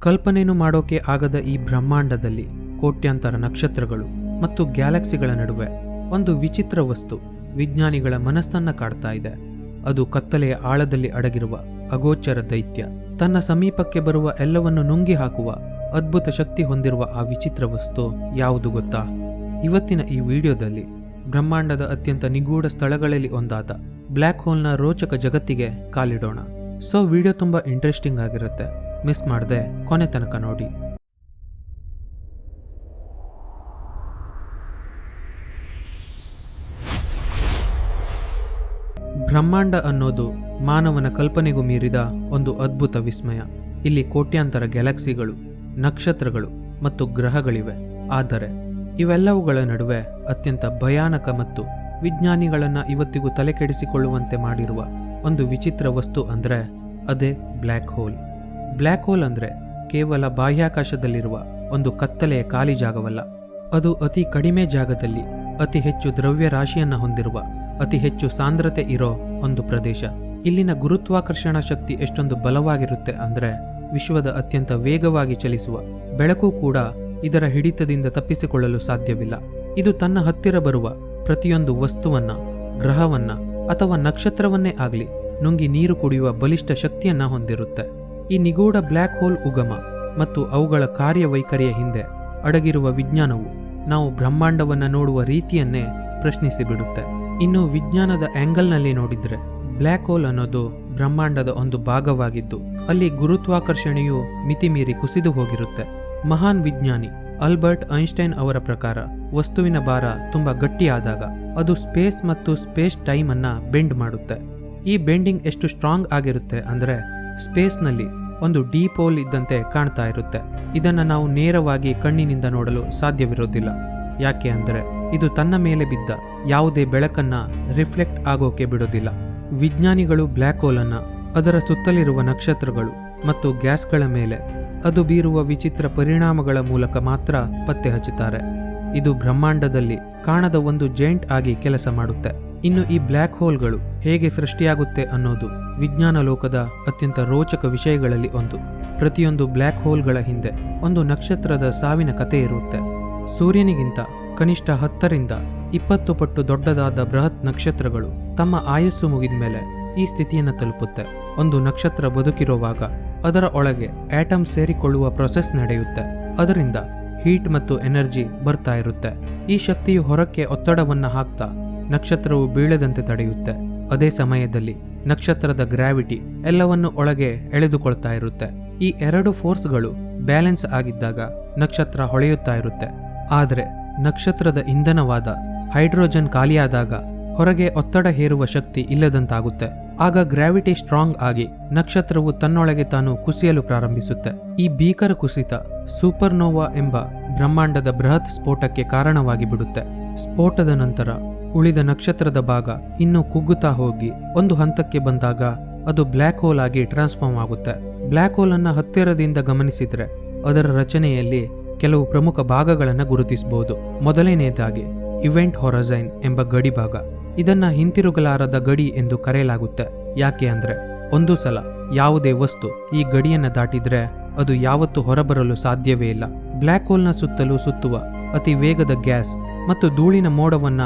ಕಲ್ಪನೆನೂ ಮಾಡೋಕೆ ಆಗದ ಈ ಬ್ರಹ್ಮಾಂಡದಲ್ಲಿ ಕೋಟ್ಯಾಂತರ ನಕ್ಷತ್ರಗಳು ಮತ್ತು ಗ್ಯಾಲಕ್ಸಿಗಳ ನಡುವೆ ಒಂದು ವಿಚಿತ್ರ ವಸ್ತು ವಿಜ್ಞಾನಿಗಳ ಮನಸ್ಸನ್ನ ಕಾಡ್ತಾ ಇದೆ. ಅದು ಕತ್ತಲೆಯ ಆಳದಲ್ಲಿ ಅಡಗಿರುವ ಅಗೋಚರ ದೈತ್ಯ. ತನ್ನ ಸಮೀಪಕ್ಕೆ ಬರುವ ಎಲ್ಲವನ್ನು ನುಂಗಿ ಹಾಕುವ ಅದ್ಭುತ ಶಕ್ತಿ ಹೊಂದಿರುವ ಆ ವಿಚಿತ್ರ ವಸ್ತು ಯಾವುದು ಗೊತ್ತಾ? ಇವತ್ತಿನ ಈ ವಿಡಿಯೋದಲ್ಲಿ ಬ್ರಹ್ಮಾಂಡದ ಅತ್ಯಂತ ನಿಗೂಢ ಸ್ಥಳಗಳಲ್ಲಿ ಒಂದಾದ ಬ್ಲ್ಯಾಕ್ ಹೋಲ್ನ ರೋಚಕ ಜಗತ್ತಿಗೆ ಕಾಲಿಡೋಣ. ಸೊ ವಿಡಿಯೋ ತುಂಬಾ ಇಂಟ್ರೆಸ್ಟಿಂಗ್ ಆಗಿರುತ್ತೆ, ಮಿಸ್ ಮಾಡದೆ ಕೊನೆ ತನಕ ನೋಡಿ. ಬ್ರಹ್ಮಾಂಡ ಅನ್ನೋದು ಮಾನವನ ಕಲ್ಪನೆಗೂ ಮೀರಿದ ಒಂದು ಅದ್ಭುತ ವಿಸ್ಮಯ. ಇಲ್ಲಿ ಕೋಟ್ಯಾಂತರ ಗ್ಯಾಲಕ್ಸಿಗಳು, ನಕ್ಷತ್ರಗಳು ಮತ್ತು ಗ್ರಹಗಳಿವೆ. ಆದರೆ ಇವೆಲ್ಲವುಗಳ ನಡುವೆ ಅತ್ಯಂತ ಭಯಾನಕ ಮತ್ತು ವಿಜ್ಞಾನಿಗಳನ್ನ ಇವತ್ತಿಗೂ ತಲೆಕೆಡಿಸಿಕೊಳ್ಳುವಂತೆ ಮಾಡಿರುವ ಒಂದು ವಿಚಿತ್ರ ವಸ್ತು ಅಂದ್ರೆ ಅದೇ ಬ್ಲ್ಯಾಕ್ ಹೋಲ್. ಬ್ಲ್ಯಾಕ್ ಹೋಲ್ ಅಂದ್ರೆ ಕೇವಲ ಬಾಹ್ಯಾಕಾಶದಲ್ಲಿರುವ ಒಂದು ಕತ್ತಲೆಯ ಖಾಲಿ ಜಾಗವಲ್ಲ. ಅದು ಅತಿ ಕಡಿಮೆ ಜಾಗದಲ್ಲಿ ಅತಿ ಹೆಚ್ಚು ದ್ರವ್ಯ ರಾಶಿಯನ್ನ ಹೊಂದಿರುವ ಅತಿ ಹೆಚ್ಚು ಸಾಂದ್ರತೆ ಇರೋ ಒಂದು ಪ್ರದೇಶ. ಇಲ್ಲಿನ ಗುರುತ್ವಾಕರ್ಷಣ ಶಕ್ತಿ ಎಷ್ಟೊಂದು ಬಲವಾಗಿರುತ್ತೆ ಅಂದ್ರೆ ವಿಶ್ವದ ಅತ್ಯಂತ ವೇಗವಾಗಿ ಚಲಿಸುವ ಬೆಳಕು ಕೂಡ ಇದರ ಹಿಡಿತದಿಂದ ತಪ್ಪಿಸಿಕೊಳ್ಳಲು ಸಾಧ್ಯವಿಲ್ಲ. ಇದು ತನ್ನ ಹತ್ತಿರ ಬರುವ ಪ್ರತಿಯೊಂದು ವಸ್ತುವನ್ನ, ಗ್ರಹವನ್ನ ಅಥವಾ ನಕ್ಷತ್ರವನ್ನೇ ಆಗಲಿ ನುಂಗಿ ನೀರು ಕುಡಿಯುವ ಬಲಿಷ್ಠ ಶಕ್ತಿಯನ್ನ ಹೊಂದಿರುತ್ತೆ. ಈ ನಿಗೂಢ ಬ್ಲ್ಯಾಕ್ ಹೋಲ್ ಉಗಮ ಮತ್ತು ಅವುಗಳ ಕಾರ್ಯವೈಖರಿಯ ಹಿಂದೆ ಅಡಗಿರುವ ವಿಜ್ಞಾನವು ನಾವು ಬ್ರಹ್ಮಾಂಡವನ್ನ ನೋಡುವ ರೀತಿಯನ್ನೇ ಪ್ರಶ್ನಿಸಿಬಿಡುತ್ತೆ. ಇನ್ನು ವಿಜ್ಞಾನದ ಆಂಗಲ್ನಲ್ಲಿ ನೋಡಿದ್ರೆ ಬ್ಲ್ಯಾಕ್ ಹೋಲ್ ಅನ್ನೋದು ಬ್ರಹ್ಮಾಂಡದ ಒಂದು ಭಾಗವಾಗಿದ್ದು ಅಲ್ಲಿ ಗುರುತ್ವಾಕರ್ಷಣೆಯು ಮಿತಿಮೀರಿ ಕುಸಿದು ಹೋಗಿರುತ್ತೆ. ಮಹಾನ್ ವಿಜ್ಞಾನಿ ಆಲ್ಬರ್ಟ್ ಐನ್ಸ್ಟೈನ್ ಅವರ ಪ್ರಕಾರ ವಸ್ತುವಿನ ಭಾರ ತುಂಬಾ ಗಟ್ಟಿಯಾದಾಗ ಅದು ಸ್ಪೇಸ್ ಮತ್ತು ಸ್ಪೇಸ್ ಟೈಮ್ ಅನ್ನ ಬೆಂಡ್ ಮಾಡುತ್ತೆ. ಈ ಬೆಂಡಿಂಗ್ ಎಷ್ಟು ಸ್ಟ್ರಾಂಗ್ ಆಗಿರುತ್ತೆ ಅಂದ್ರೆ ಸ್ಪೇಸ್ನಲ್ಲಿ ಒಂದು ಡೀಪ್ ಹೋಲ್ ಇದ್ದಂತೆ ಕಾಣ್ತಾ ಇರುತ್ತೆ. ಇದನ್ನ ನಾವು ನೇರವಾಗಿ ಕಣ್ಣಿನಿಂದ ನೋಡಲು ಸಾಧ್ಯವಿರೋದಿಲ್ಲ. ಯಾಕೆ ಅಂದ್ರೆ ಇದು ತನ್ನ ಮೇಲೆ ಬಿದ್ದ ಯಾವುದೇ ಬೆಳಕನ್ನ ರಿಫ್ಲೆಕ್ಟ್ ಆಗೋಕೆ ಬಿಡೋದಿಲ್ಲ. ವಿಜ್ಞಾನಿಗಳು ಬ್ಲ್ಯಾಕ್ ಹೋಲ್ ಅನ್ನ ಅದರ ಸುತ್ತಲಿರುವ ನಕ್ಷತ್ರಗಳು ಮತ್ತು ಗ್ಯಾಸ್ಗಳ ಮೇಲೆ ಅದು ಬೀರುವ ವಿಚಿತ್ರ ಪರಿಣಾಮಗಳ ಮೂಲಕ ಮಾತ್ರ ಪತ್ತೆ ಹಚ್ಚುತ್ತಾರೆ. ಇದು ಬ್ರಹ್ಮಾಂಡದಲ್ಲಿ ಕಾಣದ ಒಂದು ಜೈಂಟ್ ಆಗಿ ಕೆಲಸ ಮಾಡುತ್ತೆ. ಇನ್ನು ಈ ಬ್ಲ್ಯಾಕ್ ಹೋಲ್ಗಳು ಹೇಗೆ ಸೃಷ್ಟಿಯಾಗುತ್ತೆ ಅನ್ನೋದು ವಿಜ್ಞಾನ ಲೋಕದ ಅತ್ಯಂತ ರೋಚಕ ವಿಷಯಗಳಲ್ಲಿ ಒಂದು. ಪ್ರತಿಯೊಂದು ಬ್ಲ್ಯಾಕ್ ಹೋಲ್ಗಳ ಹಿಂದೆ ಒಂದು ನಕ್ಷತ್ರದ ಸಾವಿನ ಕಥೆ ಇರುತ್ತೆ. ಸೂರ್ಯನಿಗಿಂತ ಕನಿಷ್ಠ 10 ರಿಂದ 20 ಪಟ್ಟು ದೊಡ್ಡದಾದ ಬೃಹತ್ ನಕ್ಷತ್ರಗಳು ತಮ್ಮ ಆಯಸ್ಸು ಮುಗಿದ ಮೇಲೆ ಈ ಸ್ಥಿತಿಯನ್ನು ತಲುಪುತ್ತೆ. ಒಂದು ನಕ್ಷತ್ರ ಬದುಕಿರುವಾಗ ಅದರ ಒಳಗೆ ಆಟಮ್ ಸೇರಿಕೊಳ್ಳುವ ಪ್ರೊಸೆಸ್ ನಡೆಯುತ್ತೆ. ಅದರಿಂದ ಹೀಟ್ ಮತ್ತು ಎನರ್ಜಿ ಬರ್ತಾ ಇರುತ್ತೆ. ಈ ಶಕ್ತಿಯು ಹೊರಕ್ಕೆ ಒತ್ತಡವನ್ನ ಹಾಕ್ತಾ ನಕ್ಷತ್ರವು ಬೀಳದಂತೆ ತಡೆಯುತ್ತೆ. ಅದೇ ಸಮಯದಲ್ಲಿ ನಕ್ಷತ್ರದ ಗ್ರಾವಿಟಿ ಎಲ್ಲವನ್ನು ಒಳಗೆ ಎಳೆದುಕೊಳ್ತಾ ಇರುತ್ತೆ. ಈ ಎರಡು ಫೋರ್ಸ್ಗಳು ಬ್ಯಾಲೆನ್ಸ್ ಆಗಿದ್ದಾಗ ನಕ್ಷತ್ರ ಹೊಳೆಯುತ್ತಾ ಇರುತ್ತೆ. ಆದರೆ ನಕ್ಷತ್ರದ ಇಂಧನವಾದ ಹೈಡ್ರೋಜನ್ ಖಾಲಿಯಾದಾಗ ಹೊರಗೆ ಒತ್ತಡ ಹೇರುವ ಶಕ್ತಿ ಇಲ್ಲದಂತಾಗುತ್ತೆ. ಆಗ ಗ್ರಾವಿಟಿ ಸ್ಟ್ರಾಂಗ್ ಆಗಿ ನಕ್ಷತ್ರವು ತನ್ನೊಳಗೆ ತಾನು ಕುಸಿಯಲು ಪ್ರಾರಂಭಿಸುತ್ತೆ. ಈ ಭೀಕರ ಕುಸಿತ ಸೂಪರ್ನೋವಾ ಎಂಬ ಬ್ರಹ್ಮಾಂಡದ ಬೃಹತ್ ಸ್ಫೋಟಕ್ಕೆ ಕಾರಣವಾಗಿ ಬಿಡುತ್ತೆ. ಸ್ಫೋಟದ ನಂತರ ಉಳಿದ ನಕ್ಷತ್ರದ ಭಾಗ ಇನ್ನೂ ಕುಗ್ಗುತ್ತಾ ಹೋಗಿ ಒಂದು ಹಂತಕ್ಕೆ ಬಂದಾಗ ಅದು ಬ್ಲ್ಯಾಕ್ ಹೋಲ್ ಆಗಿ ಟ್ರಾನ್ಸ್ಫಾರ್ಮ್ ಆಗುತ್ತೆ. ಬ್ಲ್ಯಾಕ್ ಹೋಲ್ ಅನ್ನ ಹತ್ತಿರದಿಂದ ಗಮನಿಸಿದ್ರೆ ಅದರ ರಚನೆಯಲ್ಲಿ ಕೆಲವು ಪ್ರಮುಖ ಭಾಗಗಳನ್ನು ಗುರುತಿಸಬಹುದು. ಮೊದಲನೆಯದಾಗಿ ಇವೆಂಟ್ ಹೊರೈಸನ್ ಎಂಬ ಗಡಿ ಭಾಗ. ಇದನ್ನ ಹಿಂತಿರುಗಲಾರದ ಗಡಿ ಎಂದು ಕರೆಯಲಾಗುತ್ತೆ. ಯಾಕೆ ಅಂದ್ರೆ ಒಂದು ಸಲ ಯಾವುದೇ ವಸ್ತು ಈ ಗಡಿಯನ್ನ ದಾಟಿದ್ರೆ ಅದು ಯಾವತ್ತೂ ಹೊರಬರಲು ಸಾಧ್ಯವೇ ಇಲ್ಲ. ಬ್ಲ್ಯಾಕ್ ಹೋಲ್ನ ಸುತ್ತಲೂ ಸುತ್ತುವ ಅತಿ ವೇಗದ ಗ್ಯಾಸ್ ಮತ್ತು ಧೂಳಿನ ಮೋಡವನ್ನ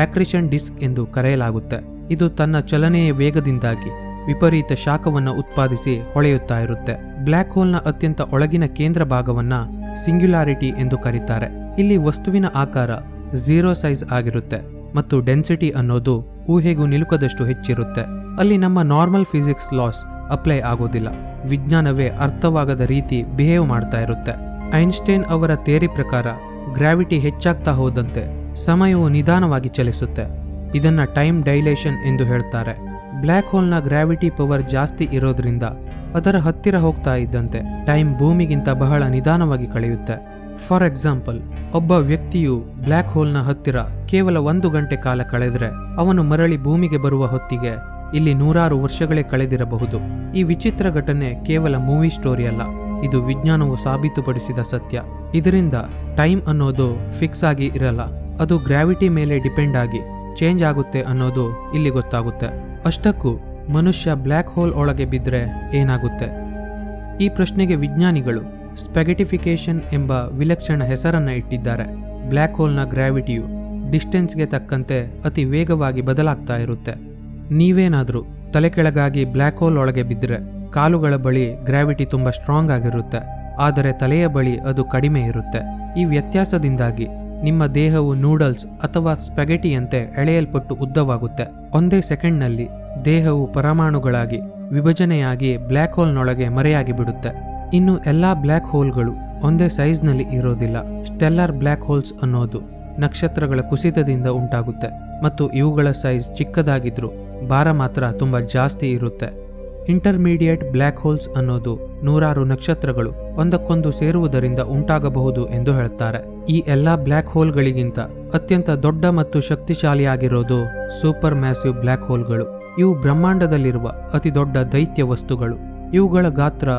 ಆಕ್ರಿಷನ್ ಡಿಸ್ಕ್ ಎಂದು ಕರೆಯಲಾಗುತ್ತೆ. ಇದು ತನ್ನ ಚಲನೆಯ ವೇಗದಿಂದಾಗಿ ವಿಪರೀತ ಶಾಖವನ್ನು ಉತ್ಪಾದಿಸಿ ಹೊಳೆಯುತ್ತಾ ಇರುತ್ತೆ. ಬ್ಲ್ಯಾಕ್ ಹೋಲ್ನ ಅತ್ಯಂತ ಒಳಗಿನ ಕೇಂದ್ರ ಭಾಗವನ್ನ ಸಿಂಗ್ಯುಲಾರಿಟಿ ಎಂದು ಕರೀತಾರೆ. ಇಲ್ಲಿ ವಸ್ತುವಿನ ಆಕಾರ 0 ಸೈಜ್ ಆಗಿರುತ್ತೆ ಮತ್ತು ಡೆನ್ಸಿಟಿ ಅನ್ನೋದು ಊಹೆಗೂ ನಿಲುಕದಷ್ಟು ಹೆಚ್ಚಿರುತ್ತೆ. ಅಲ್ಲಿ ನಮ್ಮ ನಾರ್ಮಲ್ ಫಿಸಿಕ್ಸ್ ಲಾಸ್ ಅಪ್ಲೈ ಆಗೋದಿಲ್ಲ. ವಿಜ್ಞಾನವೇ ಅರ್ಥವಾಗದ ರೀತಿ ಬಿಹೇವ್ ಮಾಡ್ತಾ ಇರುತ್ತೆ. ಐನ್ಸ್ಟೈನ್ ಅವರ ಥಿಯರಿ ಪ್ರಕಾರ ಗ್ರಾವಿಟಿ ಹೆಚ್ಚಾಗ್ತಾ ಹೋದಂತೆ ಸಮಯವು ನಿಧಾನವಾಗಿ ಚಲಿಸುತ್ತೆ. ಇದನ್ನ ಟೈಮ್ ಡೈಲೇಷನ್ ಎಂದು ಹೇಳ್ತಾರೆ. ಬ್ಲ್ಯಾಕ್ ಹೋಲ್ನ ಗ್ರಾವಿಟಿ ಪವರ್ ಜಾಸ್ತಿ ಇರೋದ್ರಿಂದ ಅದರ ಹತ್ತಿರ ಹೋಗ್ತಾ ಇದ್ದಂತೆ ಟೈಮ್ ಭೂಮಿಗಿಂತ ಬಹಳ ನಿಧಾನವಾಗಿ ಕಳೆಯುತ್ತೆ. ಫಾರ್ ಎಕ್ಸಾಂಪಲ್, ಒಬ್ಬ ವ್ಯಕ್ತಿಯು ಬ್ಲ್ಯಾಕ್ ಹೋಲ್ನ ಹತ್ತಿರ ಕೇವಲ 1 ಗಂಟೆ ಕಾಲ ಕಳೆದ್ರೆ ಅವನು ಮರಳಿ ಭೂಮಿಗೆ ಬರುವ ಹೊತ್ತಿಗೆ ಇಲ್ಲಿ 100 ವರ್ಷಗಳೇ ಕಳೆದಿರಬಹುದು. ಈ ವಿಚಿತ್ರ ಘಟನೆ ಕೇವಲ ಮೂವಿ ಸ್ಟೋರಿ ಅಲ್ಲ, ಇದು ವಿಜ್ಞಾನವು ಸಾಬೀತುಪಡಿಸಿದ ಸತ್ಯ. ಇದರಿಂದ ಟೈಮ್ ಅನ್ನೋದು ಫಿಕ್ಸ್ ಆಗಿ ಇರಲ್ಲ, ಅದು ಗ್ರಾವಿಟಿ ಮೇಲೆ ಡಿಪೆಂಡ್ ಆಗಿ ಚೇಂಜ್ ಆಗುತ್ತೆ ಅನ್ನೋದು ಇಲ್ಲಿ ಗೊತ್ತಾಗುತ್ತೆ. ಅಷ್ಟಕ್ಕೂ ಮನುಷ್ಯ ಬ್ಲ್ಯಾಕ್ ಹೋಲ್ ಒಳಗೆ ಬಿದ್ದರೆ ಏನಾಗುತ್ತೆ? ಈ ಪ್ರಶ್ನೆಗೆ ವಿಜ್ಞಾನಿಗಳು ಸ್ಪೆಗೆಟಿಫಿಕೇಶನ್ ಎಂಬ ವಿಲಕ್ಷಣ ಹೆಸರನ್ನ ಇಟ್ಟಿದ್ದಾರೆ. ಬ್ಲ್ಯಾಕ್ ಹೋಲ್ನ ಗ್ರಾವಿಟಿಯು ಡಿಸ್ಟೆನ್ಸ್ಗೆ ತಕ್ಕಂತೆ ಅತಿ ವೇಗವಾಗಿ ಬದಲಾಗ್ತಾ ಇರುತ್ತೆ. ನೀವೇನಾದ್ರೂ ತಲೆ ಕೆಳಗಾಗಿ ಬ್ಲ್ಯಾಕ್ ಹೋಲ್ ಒಳಗೆ ಬಿದ್ದರೆ ಕಾಲುಗಳ ಬಳಿ ಗ್ರಾವಿಟಿ ತುಂಬಾ ಸ್ಟ್ರಾಂಗ್ ಆಗಿರುತ್ತೆ, ಆದರೆ ತಲೆಯ ಬಳಿ ಅದು ಕಡಿಮೆ ಇರುತ್ತೆ. ಈ ವ್ಯತ್ಯಾಸದಿಂದಾಗಿ ನಿಮ್ಮ ದೇಹವು ನೂಡಲ್ಸ್ ಅಥವಾ ಸ್ಪೆಗೆಟಿಯಂತೆ ಎಳೆಯಲ್ಪಟ್ಟು ಉದ್ದವಾಗುತ್ತೆ. ಒಂದೇ ಸೆಕೆಂಡ್ನಲ್ಲಿ ದೇಹವು ಪರಮಾಣುಗಳಾಗಿ ವಿಭಜನೆಯಾಗಿ ಬ್ಲ್ಯಾಕ್ ಹೋಲ್ನೊಳಗೆ ಮರೆಯಾಗಿ ಬಿಡುತ್ತೆ. ಇನ್ನು ಎಲ್ಲಾ ಬ್ಲ್ಯಾಕ್ ಹೋಲ್ಗಳು ಒಂದೇ ಸೈಜ್ನಲ್ಲಿ ಇರೋದಿಲ್ಲ. ಸ್ಟೆಲ್ಲಾರ್ ಬ್ಲ್ಯಾಕ್ ಹೋಲ್ಸ್ ಅನ್ನೋದು ನಕ್ಷತ್ರಗಳ ಕುಸಿತದಿಂದ ಉಂಟಾಗುತ್ತೆ ಮತ್ತು ಇವುಗಳ ಸೈಜ್ ಚಿಕ್ಕದಾಗಿದ್ರೂ ಭಾರ ಮಾತ್ರ ತುಂಬಾ ಜಾಸ್ತಿ ಇರುತ್ತೆ. ಇಂಟರ್ಮೀಡಿಯೇಟ್ ಬ್ಲ್ಯಾಕ್ ಹೋಲ್ಸ್ ಅನ್ನೋದು ನೂರಾರು ನಕ್ಷತ್ರಗಳು ಒಂದಕ್ಕೊಂದು ಸೇರುವುದರಿಂದ ಉಂಟಾಗಬಹುದು ಎಂದು ಹೇಳುತ್ತಾರೆ. ಈ ಎಲ್ಲಾ ಬ್ಲ್ಯಾಕ್ ಹೋಲ್ಗಳಿಗಿಂತ ಅತ್ಯಂತ ದೊಡ್ಡ ಮತ್ತು ಶಕ್ತಿಶಾಲಿಯಾಗಿರೋದು ಸೂಪರ್ ಮ್ಯಾಸಿವ್ ಬ್ಲ್ಯಾಕ್ ಹೋಲ್ಗಳು. ಇವು ಬ್ರಹ್ಮಾಂಡದಲ್ಲಿರುವ ಅತಿ ದೊಡ್ಡ ದೈತ್ಯ ವಸ್ತುಗಳು. ಇವುಗಳ ಗಾತ್ರ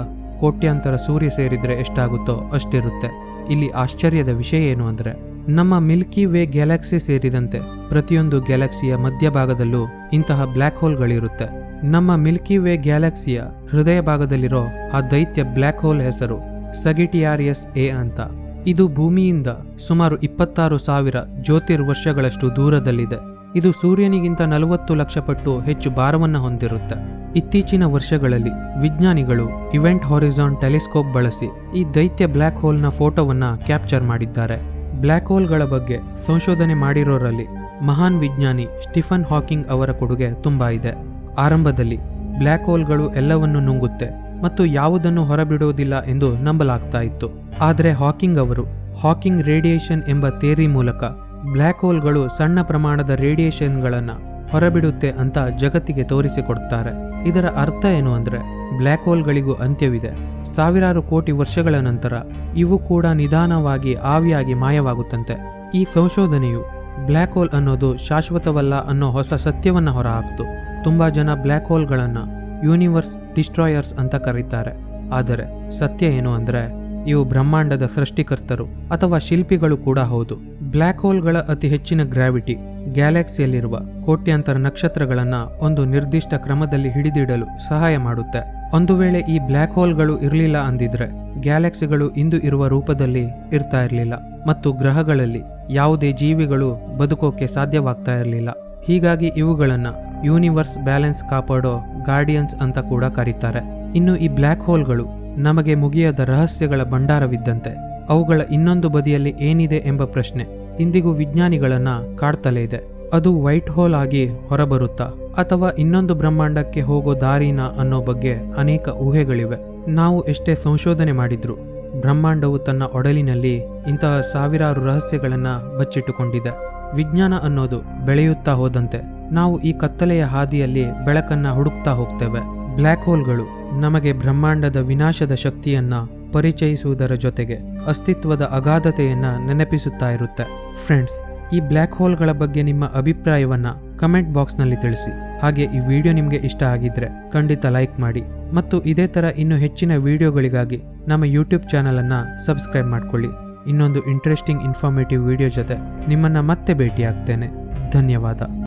ಕೋಟ್ಯಾಂತರ ಸೂರ್ಯ ಸೇರಿದ್ರೆ ಎಷ್ಟಾಗುತ್ತೋ ಅಷ್ಟಿರುತ್ತೆ. ಇಲ್ಲಿ ಆಶ್ಚರ್ಯದ ವಿಷಯ ಏನು ಅಂದ್ರೆ, ನಮ್ಮ ಮಿಲ್ಕಿ ವೇ ಗ್ಯಾಲಕ್ಸಿ ಸೇರಿದಂತೆ ಪ್ರತಿಯೊಂದು ಗ್ಯಾಲಕ್ಸಿಯ ಮಧ್ಯಭಾಗದಲ್ಲೂ ಇಂತಹ ಬ್ಲ್ಯಾಕ್ ಹೋಲ್ಗಳಿರುತ್ತೆ. ನಮ್ಮ ಮಿಲ್ಕಿ ವೇ ಗ್ಯಾಲಕ್ಸಿಯ ಹೃದಯ ಭಾಗದಲ್ಲಿರೋ ಆ ದೈತ್ಯ ಬ್ಲ್ಯಾಕ್ ಹೋಲ್ ಹೆಸರು ಸಗಿಟಿಯಾರಿಯಸ್ ಎ ಅಂತ. ಇದು ಭೂಮಿಯಿಂದ ಸುಮಾರು 26,000 ಜ್ಯೋತಿರ್ವರ್ಷಗಳಷ್ಟು ದೂರದಲ್ಲಿದೆ. ಇದು ಸೂರ್ಯನಿಗಿಂತ 40 ಲಕ್ಷ ಪಟ್ಟು ಹೆಚ್ಚು ಭಾರವನ್ನು ಹೊಂದಿರುತ್ತೆ. ಇತ್ತೀಚಿನ ವರ್ಷಗಳಲ್ಲಿ ವಿಜ್ಞಾನಿಗಳು ಇವೆಂಟ್ ಹಾರಿಜಾನ್ ಟೆಲಿಸ್ಕೋಪ್ ಬಳಸಿ ಈ ದೈತ್ಯ ಬ್ಲ್ಯಾಕ್ ಹೋಲ್ನ ಫೋಟೋವನ್ನ ಕ್ಯಾಪ್ಚರ್ ಮಾಡಿದ್ದಾರೆ. ಬ್ಲ್ಯಾಕ್ ಹೋಲ್ಗಳ ಬಗ್ಗೆ ಸಂಶೋಧನೆ ಮಾಡಿರೋರಲ್ಲಿ ಮಹಾನ್ ವಿಜ್ಞಾನಿ ಸ್ಟೀಫನ್ ಹಾಕಿಂಗ್ ಅವರ ಕೊಡುಗೆ ತುಂಬಾ ಇದೆ. ಆರಂಭದಲ್ಲಿ ಬ್ಲ್ಯಾಕ್ ಹೋಲ್ಗಳು ಎಲ್ಲವನ್ನೂ ನುಂಗುತ್ತೆ ಮತ್ತು ಯಾವುದನ್ನು ಹೊರಬಿಡುವುದಿಲ್ಲ ಎಂದು ನಂಬಲಾಗ್ತಾ ಇತ್ತು. ಆದರೆ ಹಾಕಿಂಗ್ ಅವರು ಹಾಕಿಂಗ್ ರೇಡಿಯೇಷನ್ ಎಂಬ ಥಿಯರಿ ಮೂಲಕ ಬ್ಲ್ಯಾಕ್ ಹೋಲ್ಗಳು ಸಣ್ಣ ಪ್ರಮಾಣದ ರೇಡಿಯೇಷನ್ಗಳನ್ನು ಹೊರಬಿಡುತ್ತೆ ಅಂತ ಜಗತ್ತಿಗೆ ತೋರಿಸಿಕೊಡ್ತಾರೆ. ಇದರ ಅರ್ಥ ಏನು ಅಂದ್ರೆ, ಬ್ಲ್ಯಾಕ್ ಹೋಲ್ಗಳಿಗೂ ಅಂತ್ಯವಿದೆ. ಸಾವಿರಾರು ಕೋಟಿ ವರ್ಷಗಳ ನಂತರ ಇವು ಕೂಡ ನಿಧಾನವಾಗಿ ಆವಿಯಾಗಿ ಮಾಯವಾಗುತ್ತಂತೆ. ಈ ಸಂಶೋಧನೆಯು ಬ್ಲ್ಯಾಕ್ ಹೋಲ್ ಅನ್ನೋದು ಶಾಶ್ವತವಲ್ಲ ಅನ್ನೋ ಹೊಸ ಸತ್ಯವನ್ನ ಹೊರಹಾಕ್ತು. ತುಂಬಾ ಜನ ಬ್ಲ್ಯಾಕ್ ಹೋಲ್ಗಳನ್ನ ಯೂನಿವರ್ಸ್ ಡಿಸ್ಟ್ರಾಯರ್ಸ್ ಅಂತ ಕರೀತಾರೆ. ಆದರೆ ಸತ್ಯ ಏನು ಅಂದ್ರೆ, ಇವು ಬ್ರಹ್ಮಾಂಡದ ಸೃಷ್ಟಿಕರ್ತರು ಅಥವಾ ಶಿಲ್ಪಿಗಳು ಕೂಡ ಹೌದು. ಬ್ಲ್ಯಾಕ್ ಹೋಲ್ಗಳ ಅತಿ ಹೆಚ್ಚಿನ ಗ್ರಾವಿಟಿ ಗ್ಯಾಲಕ್ಸಿಯಲ್ಲಿರುವ ಕೋಟ್ಯಾಂತರ ನಕ್ಷತ್ರಗಳನ್ನ ಒಂದು ನಿರ್ದಿಷ್ಟ ಕ್ರಮದಲ್ಲಿ ಹಿಡಿದಿಡಲು ಸಹಾಯ ಮಾಡುತ್ತೆ. ಒಂದು ವೇಳೆ ಈ ಬ್ಲ್ಯಾಕ್ ಹೋಲ್ಗಳು ಇರಲಿಲ್ಲ ಅಂದಿದ್ರೆ ಗ್ಯಾಲಕ್ಸಿಗಳು ಇಂದು ಇರುವ ರೂಪದಲ್ಲಿ ಇರ್ತಾ ಇರಲಿಲ್ಲ ಮತ್ತು ಗ್ರಹಗಳಲ್ಲಿ ಯಾವುದೇ ಜೀವಿಗಳು ಬದುಕೋಕೆ ಸಾಧ್ಯವಾಗ್ತಾ ಇರಲಿಲ್ಲ. ಹೀಗಾಗಿ ಇವುಗಳನ್ನ ಯೂನಿವರ್ಸ್ ಬ್ಯಾಲೆನ್ಸ್ ಕಾಪಾಡೋ ಗಾರ್ಡಿಯನ್ಸ್ ಅಂತ ಕೂಡ ಕರೀತಾರೆ. ಇನ್ನು ಈ ಬ್ಲ್ಯಾಕ್ ಹೋಲ್ಗಳು ನಮಗೆ ಮುಗಿಯದ ರಹಸ್ಯಗಳ ಭಂಡಾರವಿದ್ದಂತೆ. ಅವುಗಳ ಇನ್ನೊಂದು ಬದಿಯಲ್ಲಿ ಏನಿದೆ ಎಂಬ ಪ್ರಶ್ನೆ ಇಂದಿಗೂ ವಿಜ್ಞಾನಿಗಳನ್ನ ಕಾಡ್ತಲೇ ಇದೆ. ಅದು ವೈಟ್ ಹೋಲ್ ಆಗಿ ಹೊರಬರುತ್ತಾ ಅಥವಾ ಇನ್ನೊಂದು ಬ್ರಹ್ಮಾಂಡಕ್ಕೆ ಹೋಗೋ ದಾರಿನ ಅನ್ನೋ ಬಗ್ಗೆ ಅನೇಕ ಊಹೆಗಳಿವೆ. ನಾವು ಎಷ್ಟೇ ಸಂಶೋಧನೆ ಮಾಡಿದ್ರು ಬ್ರಹ್ಮಾಂಡವು ತನ್ನ ಒಡಲಿನಲ್ಲಿ ಇಂತಹ ಸಾವಿರಾರು ರಹಸ್ಯಗಳನ್ನ ಬಚ್ಚಿಟ್ಟುಕೊಂಡಿದೆ. ವಿಜ್ಞಾನ ಅನ್ನೋದು ಬೆಳೆಯುತ್ತಾ ಹೋದಂತೆ ನಾವು ಈ ಕತ್ತಲೆಯ ಹಾದಿಯಲ್ಲಿ ಬೆಳಕನ್ನ ಹುಡುಕ್ತಾ ಹೋಗ್ತೇವೆ. ಬ್ಲ್ಯಾಕ್ ಹೋಲ್ಗಳು ನಮಗೆ ಬ್ರಹ್ಮಾಂಡದ ವಿನಾಶದ ಶಕ್ತಿಯನ್ನ ಪರಿಚಯಿಸುವುದರ ಜೊತೆಗೆ ಅಸ್ತಿತ್ವದ ಅಗಾಧತೆಯನ್ನ ನೆನಪಿಸುತ್ತಾ ಇರುತ್ತೆ. ಫ್ರೆಂಡ್ಸ್, ಈ ಬ್ಲ್ಯಾಕ್ ಹೋಲ್ಗಳ ಬಗ್ಗೆ ನಿಮ್ಮ ಅಭಿಪ್ರಾಯವನ್ನ ಕಮೆಂಟ್ ಬಾಕ್ಸ್ನಲ್ಲಿ ತಿಳಿಸಿ. ಹಾಗೆ ಈ ವಿಡಿಯೋ ನಿಮಗೆ ಇಷ್ಟ ಆಗಿದ್ರೆ ಖಂಡಿತ ಲೈಕ್ ಮಾಡಿ ಮತ್ತು ಇದೇ ತರ ಇನ್ನು ಹೆಚ್ಚಿನ ವಿಡಿಯೋಗಳಿಗಾಗಿ ನಮ್ಮ ಯೂಟ್ಯೂಬ್ ಚಾನಲ್ ಅನ್ನ ಸಬ್ಸ್ಕ್ರೈಬ್ ಮಾಡ್ಕೊಳ್ಳಿ. ಇನ್ನೊಂದು ಇಂಟ್ರೆಸ್ಟಿಂಗ್ ಇನ್ಫಾರ್ಮೇಟಿವ್ ವಿಡಿಯೋ ಜೊತೆ ನಿಮ್ಮನ್ನ ಮತ್ತೆ ಭೇಟಿ ಆಗ್ತೇನೆ. ಧನ್ಯವಾದ.